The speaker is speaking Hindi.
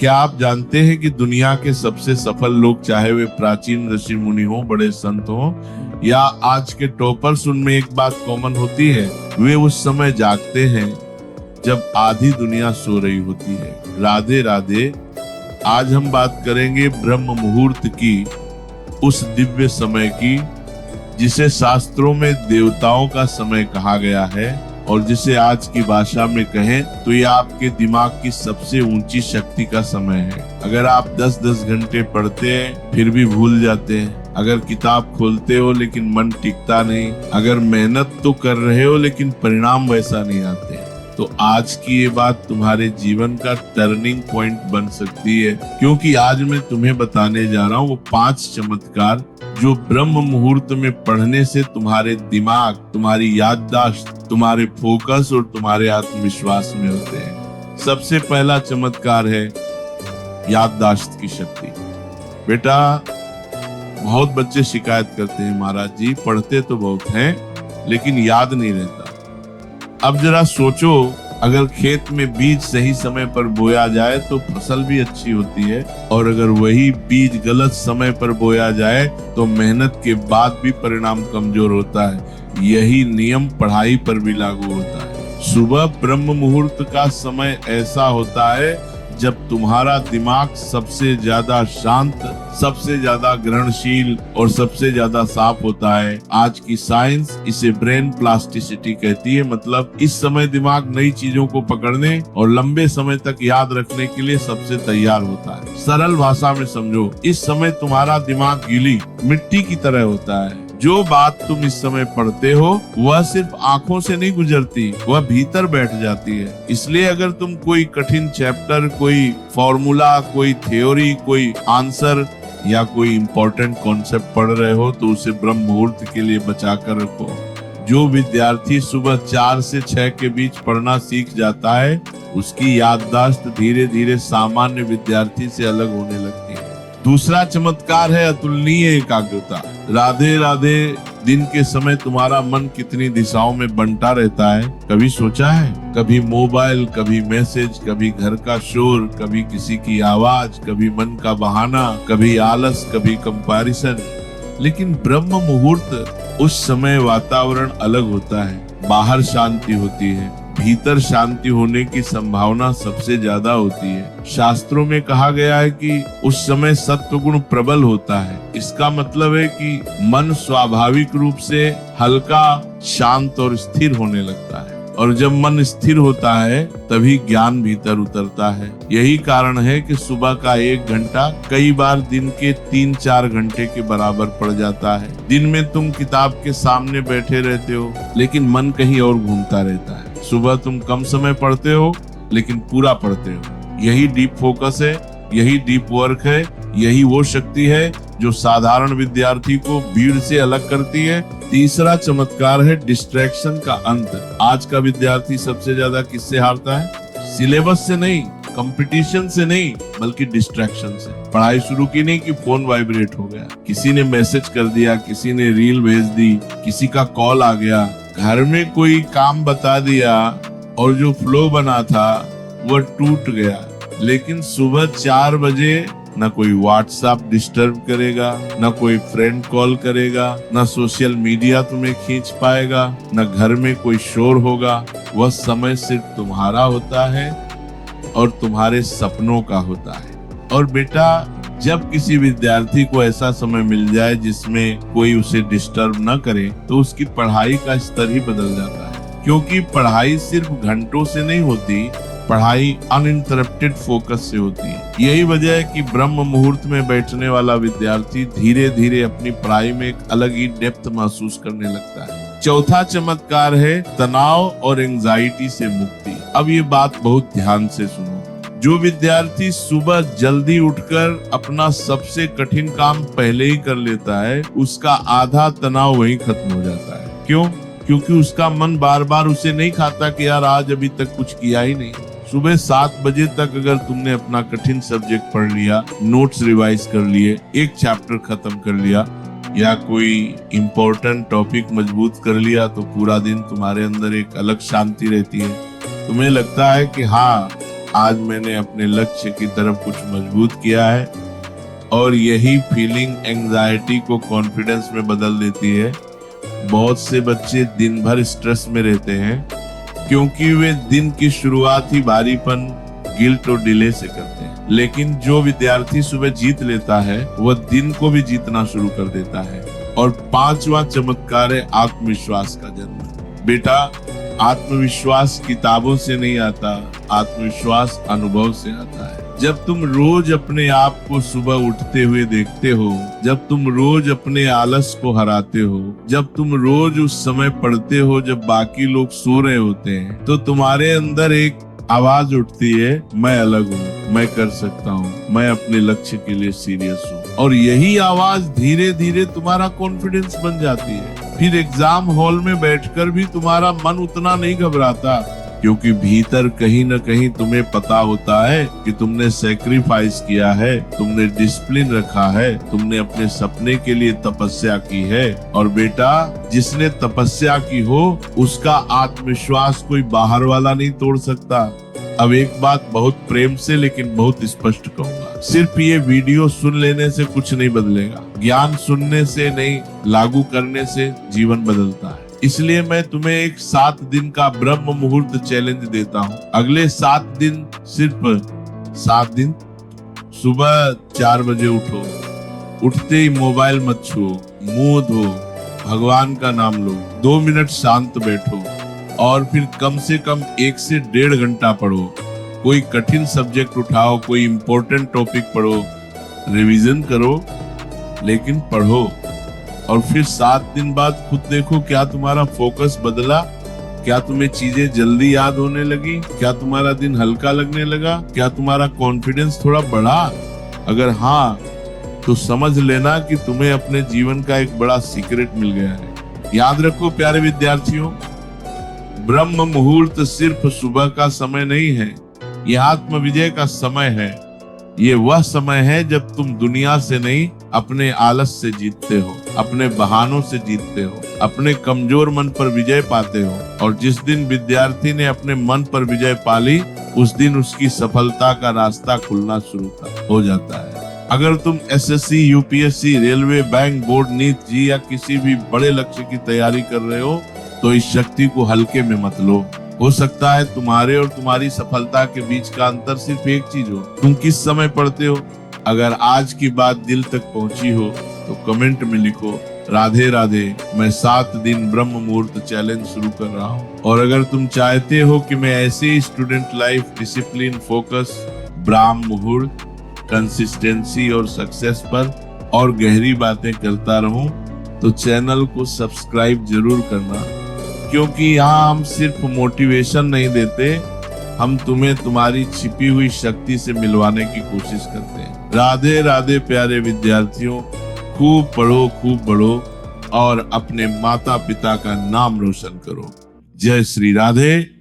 क्या आप जानते हैं कि दुनिया के सबसे सफल लोग, चाहे वे प्राचीन ऋषि मुनि हो, बड़े संत हो या आज के टॉपर्स, उनमें एक बात कॉमन होती है, वे उस समय जागते हैं जब आधी दुनिया सो रही होती है। राधे राधे। आज हम बात करेंगे ब्रह्म मुहूर्त की, उस दिव्य समय की जिसे शास्त्रों में देवताओं का समय कहा गया है, और जिसे आज की भाषा में कहें तो ये आपके दिमाग की सबसे ऊंची शक्ति का समय है। अगर आप 10-10 घंटे पढ़ते हैं फिर भी भूल जाते हैं, अगर किताब खोलते हो लेकिन मन टिकता नहीं, अगर मेहनत तो कर रहे हो लेकिन परिणाम वैसा नहीं आते, तो आज की ये बात तुम्हारे जीवन का टर्निंग पॉइंट बन सकती है। क्योंकि आज मैं तुम्हें बताने जा रहा हूँ वो 5 चमत्कार जो ब्रह्म मुहूर्त में पढ़ने से तुम्हारे दिमाग, तुम्हारी याददाश्त, तुम्हारे फोकस और तुम्हारे आत्मविश्वास में होते हैं। सबसे पहला चमत्कार है याददाश्त की शक्ति। बेटा, बहुत बच्चे शिकायत करते हैं, महाराज जी पढ़ते तो बहुत हैं लेकिन याद नहीं रहता। अब जरा सोचो, अगर खेत में बीज सही समय पर बोया जाए तो फसल भी अच्छी होती है, और अगर वही बीज गलत समय पर बोया जाए तो मेहनत के बाद भी परिणाम कमजोर होता है। यही नियम पढ़ाई पर भी लागू होता है। सुबह ब्रह्म मुहूर्त का समय ऐसा होता है जब तुम्हारा दिमाग सबसे ज्यादा शांत, सबसे ज्यादा ग्रहणशील और सबसे ज्यादा साफ होता है। आज की साइंस इसे ब्रेन प्लास्टिसिटी कहती है। मतलब इस समय दिमाग नई चीजों को पकड़ने और लंबे समय तक याद रखने के लिए सबसे तैयार होता है। सरल भाषा में समझो, इस समय तुम्हारा दिमाग गीली मिट्टी की तरह होता है। जो बात तुम इस समय पढ़ते हो वह सिर्फ आंखों से नहीं गुजरती, वह भीतर बैठ जाती है। इसलिए अगर तुम कोई कठिन चैप्टर, कोई फॉर्मूला, कोई थ्योरी, कोई आंसर या कोई इंपॉर्टेंट कॉन्सेप्ट पढ़ रहे हो तो उसे ब्रह्म मुहूर्त के लिए बचा कर रखो। जो विद्यार्थी सुबह 4 से 6 के बीच पढ़ना सीख जाता है उसकी याददाश्त धीरे धीरे सामान्य विद्यार्थी से अलग होने लगती है। दूसरा चमत्कार है अतुलनीय एकाग्रता। राधे राधे। दिन के समय तुम्हारा मन कितनी दिशाओं में बंटा रहता है, कभी सोचा है? कभी मोबाइल, कभी मैसेज, कभी घर का शोर, कभी किसी की आवाज, कभी मन का बहाना, कभी आलस, कभी कंपैरिजन। लेकिन ब्रह्म मुहूर्त उस समय वातावरण अलग होता है। बाहर शांति होती है, भीतर शांति होने की संभावना सबसे ज्यादा होती है। शास्त्रों में कहा गया है कि उस समय सत्वगुण प्रबल होता है। इसका मतलब है कि मन स्वाभाविक रूप से हल्का, शांत और स्थिर होने लगता है, और जब मन स्थिर होता है तभी ज्ञान भीतर उतरता है। यही कारण है कि सुबह का 1 घंटा कई बार दिन के 3-4 घंटे के बराबर पड़ जाता है। दिन में तुम किताब के सामने बैठे रहते हो लेकिन मन कहीं और घूमता रहता है। सुबह तुम कम समय पढ़ते हो लेकिन पूरा पढ़ते हो। यही डीप फोकस है, यही डीप वर्क है, यही वो शक्ति है जो साधारण विद्यार्थी को भीड़ से अलग करती है। तीसरा चमत्कार है डिस्ट्रैक्शन का अंत। आज का विद्यार्थी सबसे ज्यादा किससे हारता है? सिलेबस से नहीं, कंपटीशन से नहीं, बल्कि डिस्ट्रैक्शन से। पढ़ाई शुरू की नहीं कि फोन वाइब्रेट हो गया, किसी ने मैसेज कर दिया, किसी ने रील भेज दी, किसी का कॉल आ गया, घर में कोई काम बता दिया और जो फ्लो बना था वह टूट गया। लेकिन सुबह 4 बजे न कोई व्हाट्सएप डिस्टर्ब करेगा, न कोई फ्रेंड कॉल करेगा, न सोशल मीडिया तुम्हें खींच पाएगा, न घर में कोई शोर होगा। वह समय सिर्फ तुम्हारा होता है और तुम्हारे सपनों का होता है। और बेटा, जब किसी विद्यार्थी को ऐसा समय मिल जाए जिसमें कोई उसे डिस्टर्ब न करे तो उसकी पढ़ाई का स्तर ही बदल जाता है। क्योंकि पढ़ाई सिर्फ घंटों से नहीं होती, पढ़ाई अनइंटरप्टेड फोकस से होती है। यही वजह है कि ब्रह्म मुहूर्त में बैठने वाला विद्यार्थी धीरे धीरे अपनी पढ़ाई में एक अलग ही डेप्थ महसूस करने लगता है। चौथा चमत्कार है तनाव और एंजाइटी से मुक्ति। अब ये बात बहुत ध्यान से सुनो। जो विद्यार्थी सुबह जल्दी उठकर अपना सबसे कठिन काम पहले ही कर लेता है उसका आधा तनाव वहीं खत्म हो जाता है। क्यों? क्योंकि उसका मन बार बार उसे नहीं खाता कि यार आज अभी तक कुछ किया ही नहीं। सुबह 7 बजे तक अगर तुमने अपना कठिन सब्जेक्ट पढ़ लिया, नोट्स रिवाइज कर लिए, एक चैप्टर खत्म कर लिया या कोई इम्पोर्टेंट टॉपिक मजबूत कर लिया तो पूरा दिन तुम्हारे अंदर एक अलग शांति रहती है। तुम्हें लगता है कि हाँ, आज मैंने अपने लक्ष्य की तरफ कुछ मजबूत किया है। और यही फीलिंग एंजाइटी को कॉन्फिडेंस में बदल देती है। बहुत से बच्चे दिन भर स्ट्रेस में रहते हैं क्योंकि वे दिन की शुरुआत ही भारीपन, गिल्ट और डिले से करते हैं। लेकिन जो विद्यार्थी सुबह जीत लेता है वह दिन को भी जीतना शुरू कर देता है। और पांचवा चमत्कार है आत्मविश्वास का जन्म। बेटा, आत्मविश्वास किताबों से नहीं आता, आत्मविश्वास अनुभव से आता है। जब तुम रोज अपने आप को सुबह उठते हुए देखते हो, जब तुम रोज अपने आलस को हराते हो, जब तुम रोज उस समय पढ़ते हो जब बाकी लोग सो रहे होते हैं, तो तुम्हारे अंदर एक आवाज उठती है, मैं अलग हूँ, मैं कर सकता हूँ, मैं अपने लक्ष्य के लिए सीरियस हूँ। और यही आवाज धीरे धीरे तुम्हारा कॉन्फिडेंस बन जाती है। फिर एग्जाम हॉल में बैठकर भी तुम्हारा मन उतना नहीं घबराता, क्योंकि भीतर कहीं न कहीं तुम्हें पता होता है कि तुमने सैक्रिफाइस किया है, तुमने डिसिप्लिन रखा है, तुमने अपने सपने के लिए तपस्या की है। और बेटा, जिसने तपस्या की हो उसका आत्मविश्वास कोई बाहर वाला नहीं तोड़ सकता। अब एक बात बहुत प्रेम से लेकिन बहुत स्पष्ट कहूंगा, सिर्फ ये वीडियो सुन लेने से कुछ नहीं बदलेगा। ज्ञान सुनने से नहीं, लागू करने से जीवन बदलता है। इसलिए मैं तुम्हें एक 7 दिन का ब्रह्म मुहूर्त चैलेंज देता हूँ। अगले 7 दिन, सिर्फ 7 दिन, सुबह 4 बजे उठो, उठते ही मोबाइल मत छुओ, मुंह धो, भगवान का नाम लो, 2 मिनट शांत बैठो और फिर कम से कम 1 से 1.5 घंटा पढ़ो। कोई कठिन सब्जेक्ट उठाओ, कोई इंपॉर्टेंट टॉपिक पढ़ो, रिवीजन करो, लेकिन पढ़ो। और फिर 7 दिन बाद खुद देखो, क्या तुम्हारा फोकस बदला? क्या तुम्हें चीजें जल्दी याद होने लगी? क्या तुम्हारा दिन हल्का लगने लगा? क्या तुम्हारा कॉन्फिडेंस थोड़ा बढ़ा? अगर हाँ, तो समझ लेना कि तुम्हें अपने जीवन का एक बड़ा सीक्रेट मिल गया है। याद रखो प्यारे विद्यार्थियों, ब्रह्म मुहूर्त सिर्फ सुबह का समय नहीं है, यह आत्म विजय का समय है। ये वह समय है जब तुम दुनिया से नहीं, अपने आलस से जीतते हो, अपने बहानों से जीतते हो, अपने कमजोर मन पर विजय पाते हो। और जिस दिन विद्यार्थी ने अपने मन पर विजय पाली, उस दिन उसकी सफलता का रास्ता खुलना शुरू हो जाता है। अगर तुम SSC, UPSC, railway, bank, board, NEET JEE या किसी भी बड़े लक्ष्य की तैयारी कर रहे हो, तो इस शक्ति को हल्के में मत लो। हो सकता है तुम्हारे और तुम्हारी सफलता के बीच का अंतर सिर्फ एक चीज हो, तुम किस समय पढ़ते हो। अगर आज की बात दिल तक पहुंची हो तो कमेंट में लिखो, राधे राधे, मैं 7 दिन ब्रह्म मुहूर्त चैलेंज शुरू कर रहा हूँ। और अगर तुम चाहते हो कि मैं ऐसे ही स्टूडेंट लाइफ, डिसिप्लिन, फोकस, ब्रह्म मुहूर्त, कंसिस्टेंसी और सक्सेस पर और गहरी बातें करता रहूं, तो चैनल को सब्सक्राइब जरूर करना, क्योंकि यहाँ हम सिर्फ मोटिवेशन नहीं देते, हम तुम्हें तुम्हारी छिपी हुई शक्ति से मिलवाने की कोशिश करते हैं। राधे राधे प्यारे विद्यार्थियों, खूब पढ़ो, खूब बढ़ो और अपने माता पिता का नाम रोशन करो। जय श्री राधे।